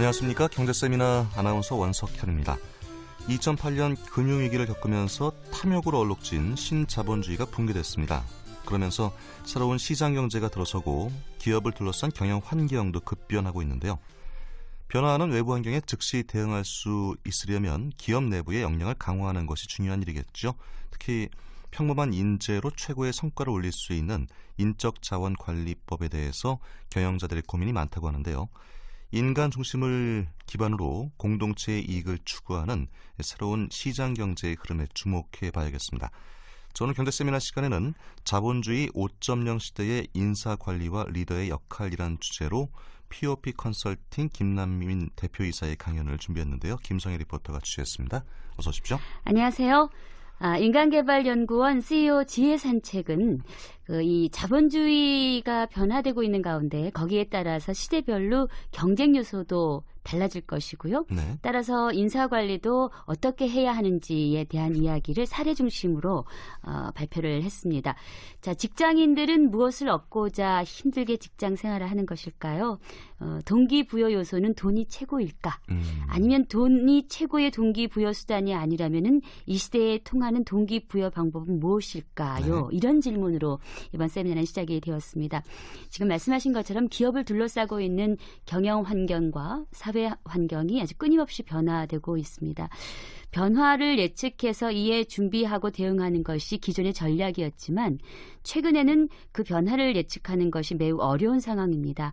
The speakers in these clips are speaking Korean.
안녕하십니까. 경제세미나 아나운서 원석현입니다. 2008년 금융위기를 겪으면서 탐욕으로 얼룩진 신자본주의가 붕괴됐습니다. 그러면서 새로운 시장경제가 들어서고 기업을 둘러싼 경영 환경도 급변하고 있는데요. 변화하는 외부 환경에 즉시 대응할 수 있으려면 기업 내부의 역량을 강화하는 것이 중요한 일이겠죠. 특히 평범한 인재로 최고의 성과를 올릴 수 있는 인적자원관리법에 대해서 경영자들의 고민이 많다고 하는데요. 인간 중심을 기반으로 공동체의 이익을 추구하는 새로운 시장경제의 흐름에 주목해 봐야겠습니다. 저는 경제세미나 시간에는 자본주의 5.0 시대의 인사관리와 리더의 역할이란 주제로 POP 컨설팅 김남민 대표이사의 강연을 준비했는데요. 김성애 리포터가 취재했습니다. 어서 오십시오. 안녕하세요. 인간개발연구원 CEO 지혜산책은 이 자본주의가 변화되고 있는 가운데 거기에 따라서 시대별로 경쟁 요소도 달라질 것이고요. 네. 따라서 인사관리도 어떻게 해야 하는지에 대한 이야기를 사례 중심으로 발표를 했습니다. 자, 직장인들은 무엇을 얻고자 힘들게 직장 생활을 하는 것일까요? 동기부여 요소는 돈이 최고일까? 아니면 돈이 최고의 동기부여 수단이 아니라면은 이 시대에 통하는 동기부여 방법은 무엇일까요? 네. 이런 질문으로 이번 세미나는 시작이 되었습니다. 지금 말씀하신 것처럼 기업을 둘러싸고 있는 경영 환경과 사회 환경이 아주 끊임없이 변화되고 있습니다. 변화를 예측해서 이에 준비하고 대응하는 것이 기존의 전략이었지만 최근에는 그 변화를 예측하는 것이 매우 어려운 상황입니다.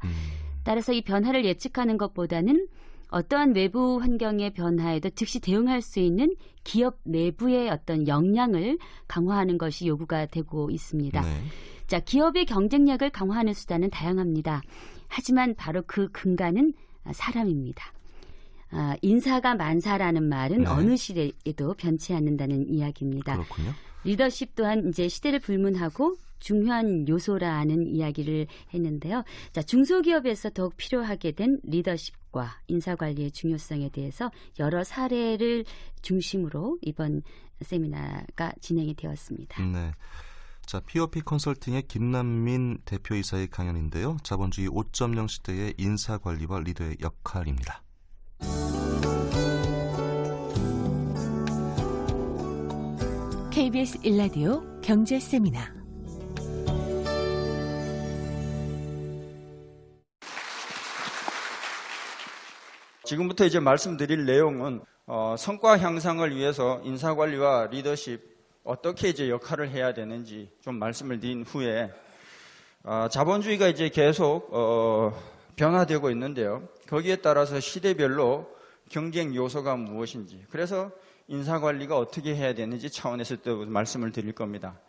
따라서 이 변화를 예측하는 것보다는 어떠한 외부 환경의 변화에도 즉시 대응할 수 있는 기업 내부의 어떤 역량을 강화하는 것이 요구가 되고 있습니다. 네. 자, 기업의 경쟁력을 강화하는 수단은 다양합니다. 하지만 바로 그 근간은 사람입니다. 인사가 만사라는 말은 네. 어느 시대에도 변치 않는다는 이야기입니다. 그렇군요. 리더십 또한 이제 시대를 불문하고 중요한 요소라는 이야기를 했는데요. 자, 중소기업에서 더욱 필요하게 된 리더십과 인사관리의 중요성에 대해서 여러 사례를 중심으로 이번 세미나가 진행이 되었습니다. 네. 자, POP 컨설팅의 김남민 대표이사의 강연인데요. 자본주의 5.0 시대의 인사관리와 리더의 역할입니다. KBS 1라디오 경제세미나 지금부터 이제 말씀드릴 내용은 성과 향상을 위해서 인사관리와 리더십 어떻게 이제 역할을 해야 되는지 좀 말씀을 드린 후에 자본주의가 이제 계속 변화되고 있는데요. 거기에 따라서 시대별로 경쟁 요소가 무엇인지, 그래서 인사관리가 어떻게 해야 되는지 차원에서 또 말씀을 드릴 겁니다.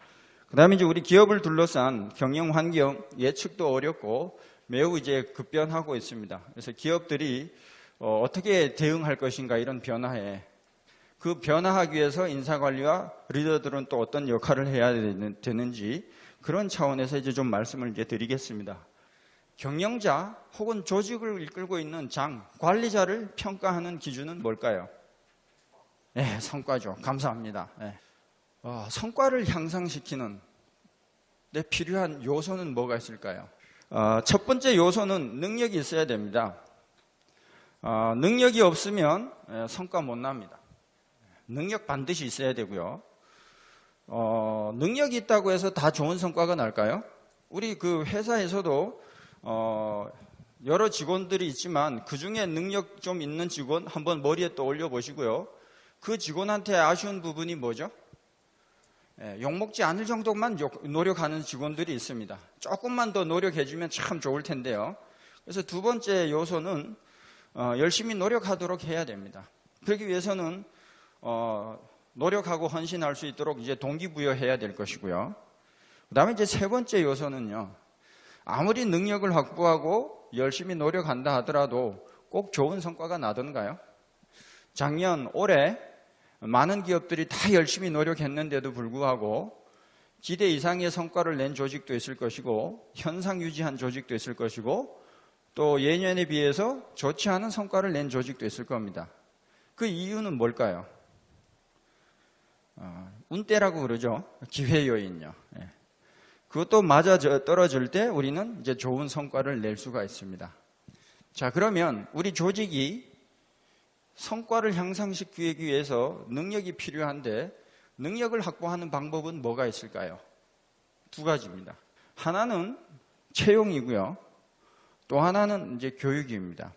그 다음에 이제 우리 기업을 둘러싼 경영 환경 예측도 어렵고 매우 이제 급변하고 있습니다. 그래서 기업들이 어떻게 대응할 것인가, 이런 변화에 그 변화하기 위해서 인사관리와 리더들은 또 어떤 역할을 해야 되는지, 그런 차원에서 이제 좀 말씀을 이제 드리겠습니다. 경영자 혹은 조직을 이끌고 있는 장, 관리자를 평가하는 기준은 뭘까요? 네, 성과죠. 감사합니다. 네. 성과를 향상시키는 데 필요한 요소는 뭐가 있을까요? 첫 번째 요소는 능력이 있어야 됩니다. 능력이 없으면 성과 못 납니다. 능력 반드시 있어야 되고요. 능력이 있다고 해서 다 좋은 성과가 날까요? 우리 그 회사에서도 여러 직원들이 있지만 그 중에 능력 좀 있는 직원 한번 머리에 떠올려 보시고요. 그 직원한테 아쉬운 부분이 뭐죠? 욕먹지 않을 정도만 노력하는 직원들이 있습니다. 조금만 더 노력해주면 참 좋을 텐데요. 그래서 두 번째 요소는 열심히 노력하도록 해야 됩니다. 그러기 위해서는 노력하고 헌신할 수 있도록 이제 동기부여해야 될 것이고요. 그 다음에 이제 세 번째 요소는요. 아무리 능력을 확보하고 열심히 노력한다 하더라도 꼭 좋은 성과가 나던가요? 작년, 올해 많은 기업들이 다 열심히 노력했는데도 불구하고 기대 이상의 성과를 낸 조직도 있을 것이고 현상 유지한 조직도 있을 것이고 또 예년에 비해서 좋지 않은 성과를 낸 조직도 있을 겁니다. 그 이유는 뭘까요? 운대라고 그러죠. 기회 요인요. 그것도 맞아 떨어질 때 우리는 이제 좋은 성과를 낼 수가 있습니다. 자, 그러면 우리 조직이 성과를 향상시키기 위해서 능력이 필요한데 능력을 확보하는 방법은 뭐가 있을까요? 두 가지입니다. 하나는 채용이고요. 또 하나는 이제 교육입니다.